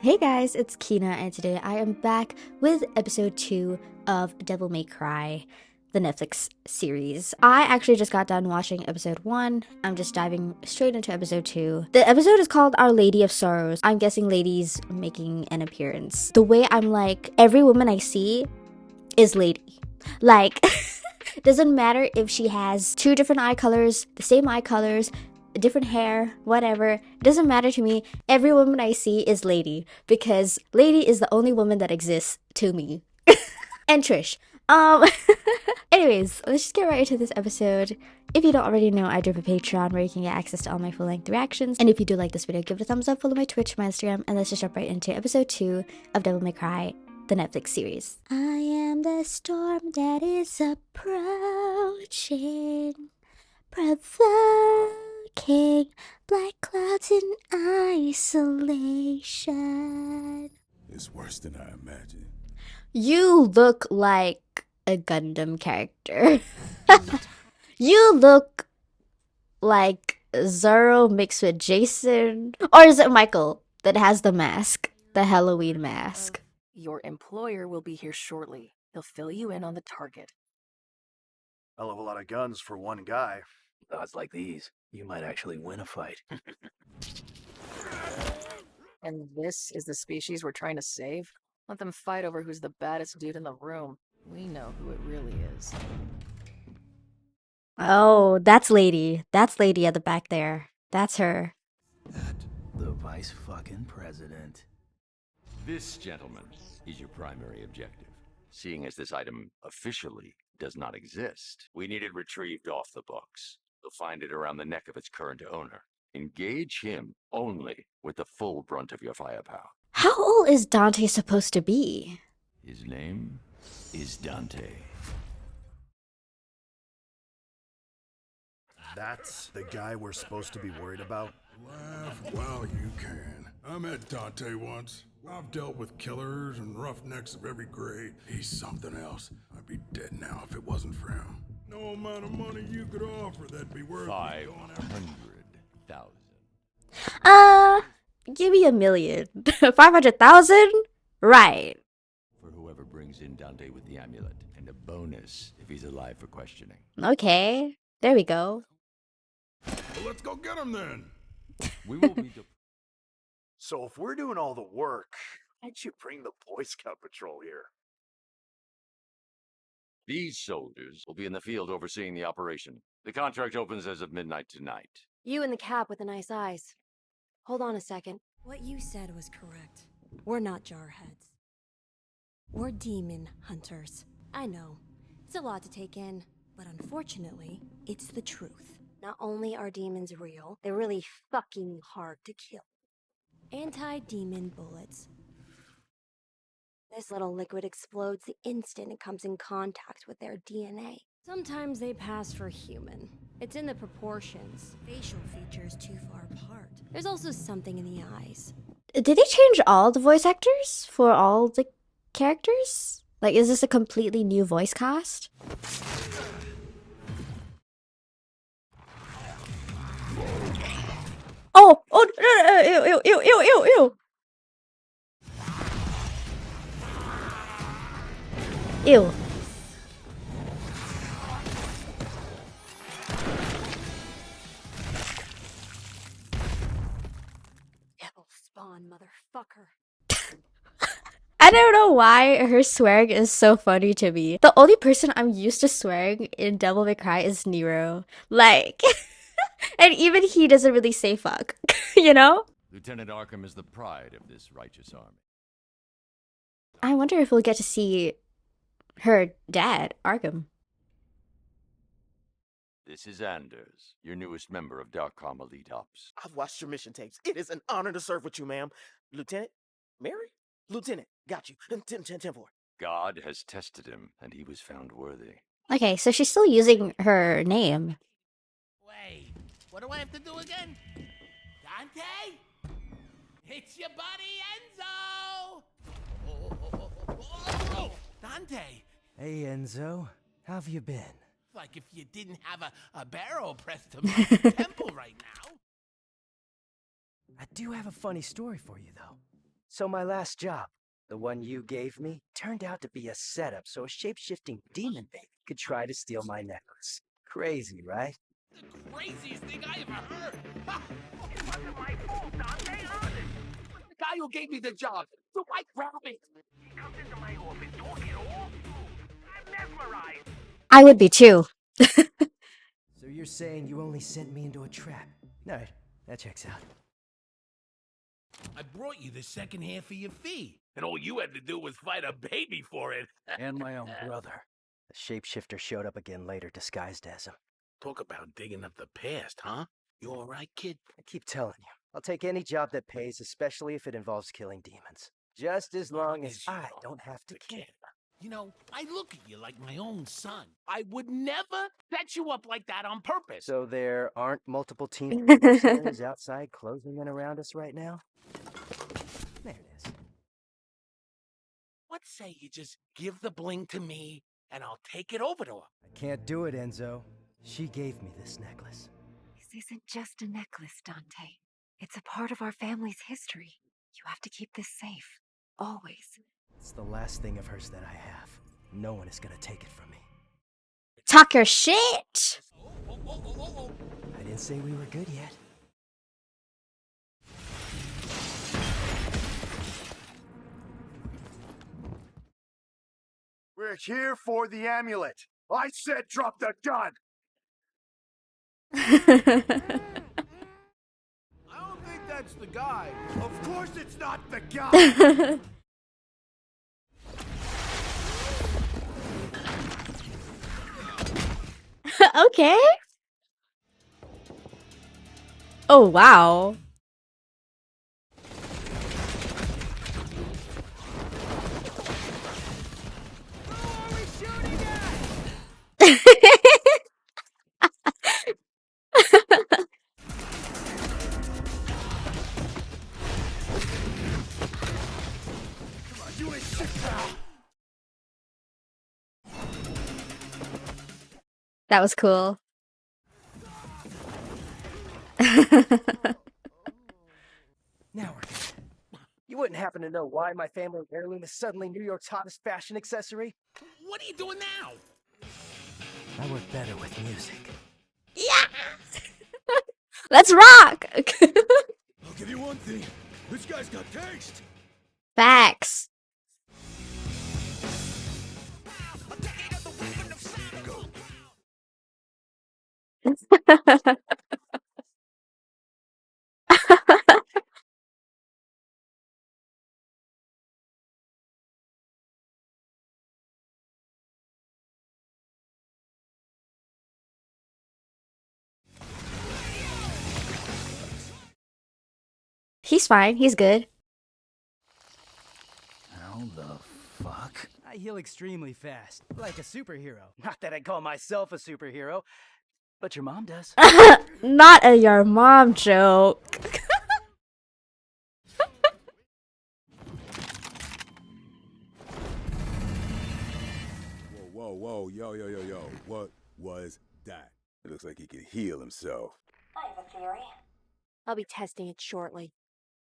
Hey guys, it's Kina, and today I am back with episode 2 of Devil May Cry, the Netflix series. I actually just got done watching episode 1. I'm just diving straight into episode 2. The episode is called Our Lady of Sorrows. I'm guessing Lady's making an appearance. The way I'm like, every woman I see is Lady. Like, doesn't matter if she has two different eye colors, the same eye colors, different hair, whatever. It doesn't matter to me. Every woman I see is Lady because Lady is the only woman that exists to me. And Trish. Um anyways, let's just get right into this episode. If you don't already know, I do have a Patreon where you can get access to all my full-length reactions. And if you do like this video, give it a thumbs up, follow my Twitch, my Instagram, and let's just jump right into episode 2 of Devil May Cry, the Netflix series. I am the storm that is approaching, provoking black clouds in isolation. It's worse than I imagined. You look like a Gundam character. You look like Zoro mixed with Jason. Or is it Michael that has the mask? The Halloween mask. Your employer will be here shortly. He'll fill you in on the target. Hell of a lot of guns for one guy. Odds like these, you might actually win a fight. And this is the species we're trying to save? Let them fight over who's the baddest dude in the room. We know who it really is. Oh, that's Lady. That's Lady at the back there. That's her. The vice fucking president. This, gentlemen, is your primary objective. Seeing as this item officially does not exist, we need it retrieved off the books. You'll find it around the neck of its current owner. Engage him only with the full brunt of your firepower. How old is Dante supposed to be? His name is Dante. That's the guy we're supposed to be worried about? Laugh while you can. I met Dante once. I've dealt with killers and roughnecks of every grade. He's something else. I'd be dead now if it wasn't for him. No amount of money you could offer that'd be worth it. Going after 500,000. Give me $1 million. 500,000? Right. For whoever brings in Dante with the amulet, and a bonus if he's alive for questioning. Okay. There we go. Well, let's go get him then. We will be So if we're doing all the work, why'd you bring the Boy Scout patrol here? These soldiers will be in the field overseeing the operation. The contract opens as of midnight tonight. You and the cap with the nice eyes. Hold on a second. What you said was correct. We're not jarheads. We're demon hunters. I know. It's a lot to take in, but unfortunately, it's the truth. Not only are demons real, they're really fucking hard to kill. Anti-demon bullets. This little liquid explodes the instant it comes in contact with their DNA. Sometimes they pass for human. It's in the proportions. Facial features too far apart. There's also something in the eyes. Did they change all the voice actors for all the characters? Like, is this a completely new voice cast? Oh! Oh! Ew! Ew! Ew! Ew! Ew! Ew! Ew! Devil spawn, motherfucker. I don't know why her swearing is so funny to me. The only person I'm used to swearing in Devil May Cry is Nero. Like, and even he doesn't really say fuck, you know? Lieutenant Arkham is the pride of this righteous army. I wonder if we'll get to see her dad, Arkham. This is Anders, your newest member of Darkcom Elite Ops. I've watched your mission tapes. It is an honor to serve with you, ma'am. Lieutenant? Mary? Lieutenant, got you. 10-4. God has tested him, and he was found worthy. Okay, so she's still using her name. Wait, what do I have to do again? Dante? It's your buddy Enzo! Oh, Dante! Hey Enzo, how have you been? Like if you didn't have a barrel pressed to my temple right now. I do have a funny story for you, though. So my last job, the one you gave me, turned out to be a setup so a shape-shifting demon baby could try to steal my necklace. Crazy, right? The craziest thing I ever heard. It wasn't my fault, Dante. Honest. The guy who gave me the job, the White Rabbit. He comes into my office talking all through. I'm mesmerized. I would be too. So you're saying you only sent me into a trap? Alright, that checks out. I brought you the second half of your fee, and all you had to do was fight a baby for it. And my own brother. The shapeshifter showed up again later disguised as him. Talk about digging up the past, huh? You all right, kid? I keep telling you, I'll take any job that pays, especially if it involves killing demons. Just as long as I don't have to kill. You know, I look at you like my own son. I would never set you up like that on purpose. So there aren't multiple team mercenaries outside closing in around us right now? There it is. What say you just give the bling to me, and I'll take it over to her? I can't do it, Enzo. She gave me this necklace. This isn't just a necklace, Dante. It's a part of our family's history. You have to keep this safe. Always. It's the last thing of hers that I have. No one is gonna take it from me. Talk your shit. I didn't say we were good yet. We're here for the amulet. I said drop the gun. I don't think that's the guy. Of course it's not the guy. Okay. Oh, wow. You ain't shit, pal. That was cool. Now we're good. You wouldn't happen to know why my family heirloom is suddenly New York's hottest fashion accessory? What are you doing now? I work better with music. Yeah. Let's rock. I'll give you one thing. This guy's got taste. Facts. He's fine. He's good. How the fuck? I heal extremely fast, like a superhero. Not that I call myself a superhero, but your mom does. Not a your mom joke. Whoa, yo. What was that? It looks like he could heal himself. I have a theory. I'll be testing it shortly.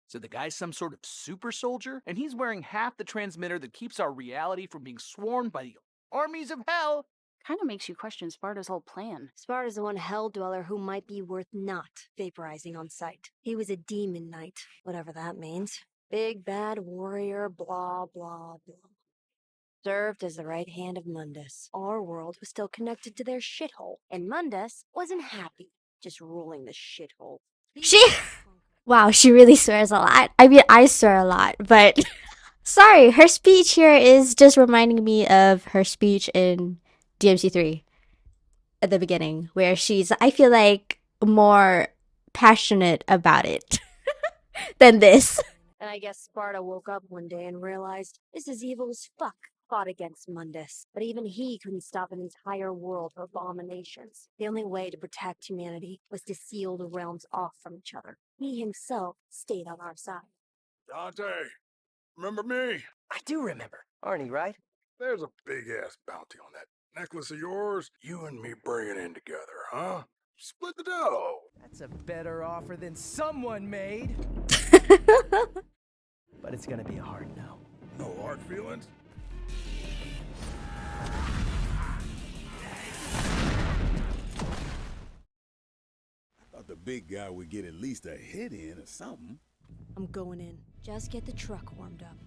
So the guy's some sort of super soldier, and he's wearing half the transmitter that keeps our reality from being swarmed by the armies of hell. Kind of makes you question Sparta's whole plan. Sparta's the one hell dweller who might be worth not vaporizing on sight. He was a demon knight, whatever that means. Big bad warrior, blah, blah, blah. Served as the right hand of Mundus. Our world was still connected to their shithole, and Mundus wasn't happy, just ruling the shithole. Wow, she really swears a lot. I mean, I swear a lot, but sorry, her speech here is just reminding me of her speech in DMC3 at the beginning, where she's, I feel like, more passionate about it than this. And I guess Sparta woke up one day and realized this is evil as fuck. Fought against Mundus, but even he couldn't stop an entire world of abominations. The only way to protect humanity was to seal the realms off from each other. He himself stayed on our side. Dante, remember me? I do remember. Arnie, right? There's a big-ass bounty on that necklace of yours. You and me bring it in together, huh? Split the dough. That's a better offer than someone made. but it's gonna be a hard no. No hard feelings? I thought the big guy would get at least a hit in or something. I'm going in. Just get the truck warmed up.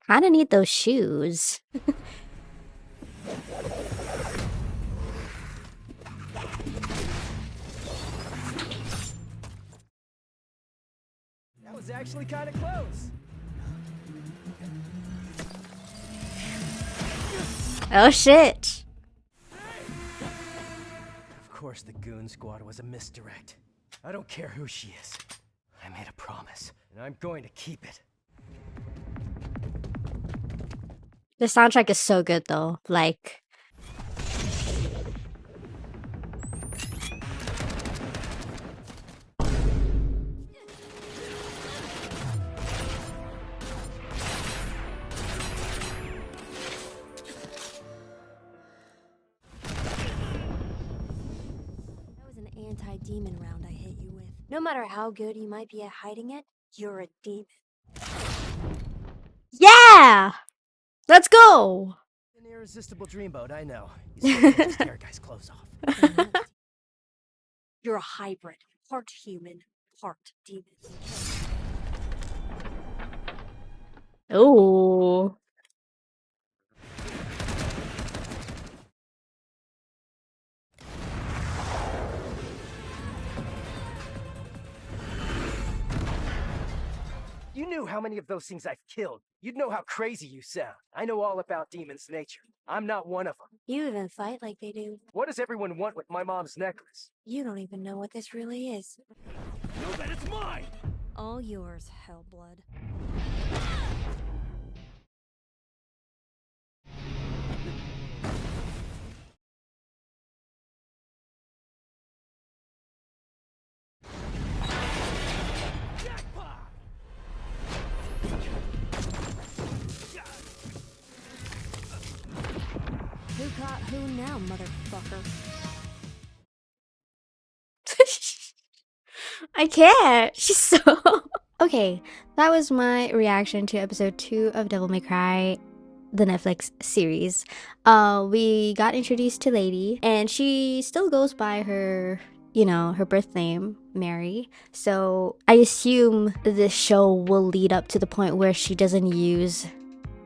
Kinda need those shoes. That was actually kind of close. Oh shit. Of course the goon squad was a misdirect. I don't care who she is. I made a promise, and I'm going to keep it. The soundtrack is so good though. Like, That was an anti-demon round I hit you with. No matter how good you might be at hiding it, you're a demon. yeah! Let's go! An irresistible dreamboat, I know. You still can't just tear a guy's clothes off. You're a hybrid. Part human, part demon. Oh. You knew how many of those things I've killed. You'd know how crazy you sound. I know all about demons' nature. I'm not one of them. You even fight like they do. What does everyone want with my mom's necklace? You don't even know what this really is. Know that it's mine! All yours, Hellblood. Who got who now, motherfucker? I can't. She's so... Okay, that was my reaction to episode 2 of Devil May Cry, the Netflix series. We got introduced to Lady, and she still goes by her, you know, her birth name, Mary. So I assume this show will lead up to the point where she doesn't use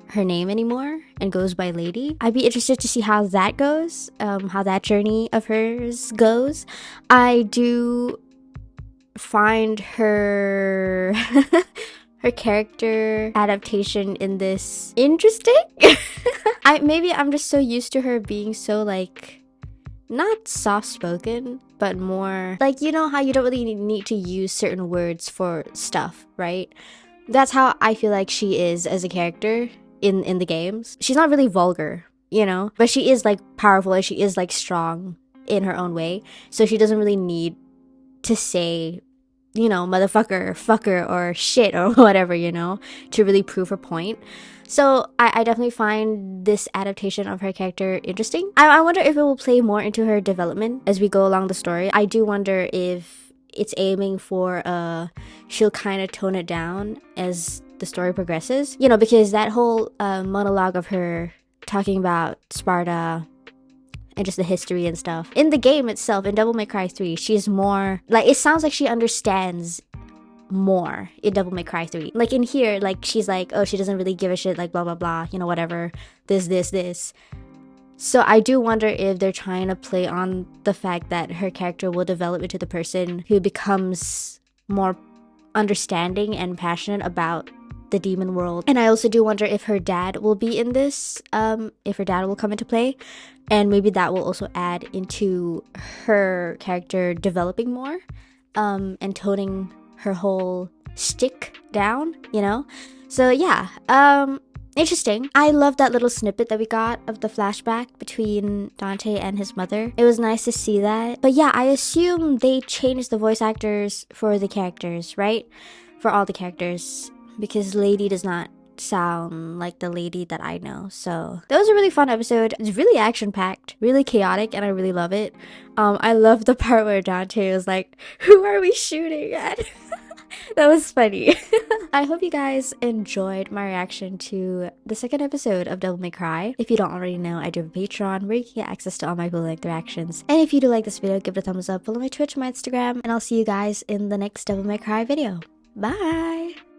her name anymore and goes by Lady. I'd be interested to see how that goes, how that journey of hers goes. I do find her her character adaptation in this interesting. Maybe I'm just so used to her being so, like, not soft-spoken, but more like, you know how you don't really need to use certain words for stuff, right? That's how I feel like she is as a character in the games. She's not really vulgar, you know, but she is, like, powerful and she is, like, strong in her own way. So she doesn't really need to say, you know, motherfucker, fucker, or shit, or whatever, you know, to really prove her point. So I definitely find this adaptation of her character interesting. I wonder if it will play more into her development as we go along the story. I do wonder if it's aiming for she'll kind of tone it down as the story progresses, you know, because that whole monologue of her talking about Sparta and just the history and stuff. In the game itself, in Devil May Cry 3, she's more, like, it sounds like she understands more in Devil May Cry 3. Like, in here, like, she's like, oh, she doesn't really give a shit, like, blah, blah, blah, you know, whatever, this. So I do wonder if they're trying to play on the fact that her character will develop into the person who becomes more understanding and passionate about the demon world. And I also do wonder if her dad will be in this, if her dad will come into play, and maybe that will also add into her character developing more, and toning her whole shtick down, you know? So yeah, interesting. I love that little snippet that we got of the flashback between Dante and his mother. It was nice to see that. But yeah, I assume they changed the voice actors for the characters, right? For all the characters, because Lady does not sound like the Lady that I know. So that was a really fun episode. It's really action-packed, really chaotic, and I really love it. I love the part where Dante was like, who are we shooting at? That was funny. I hope you guys enjoyed my reaction to the second episode of Devil May Cry. If you don't already know, I do have a Patreon where you can get access to all my full-length reactions. And if you do like this video, give it a thumbs up, follow my Twitch and my Instagram, and I'll see you guys in the next Devil May Cry video. Bye!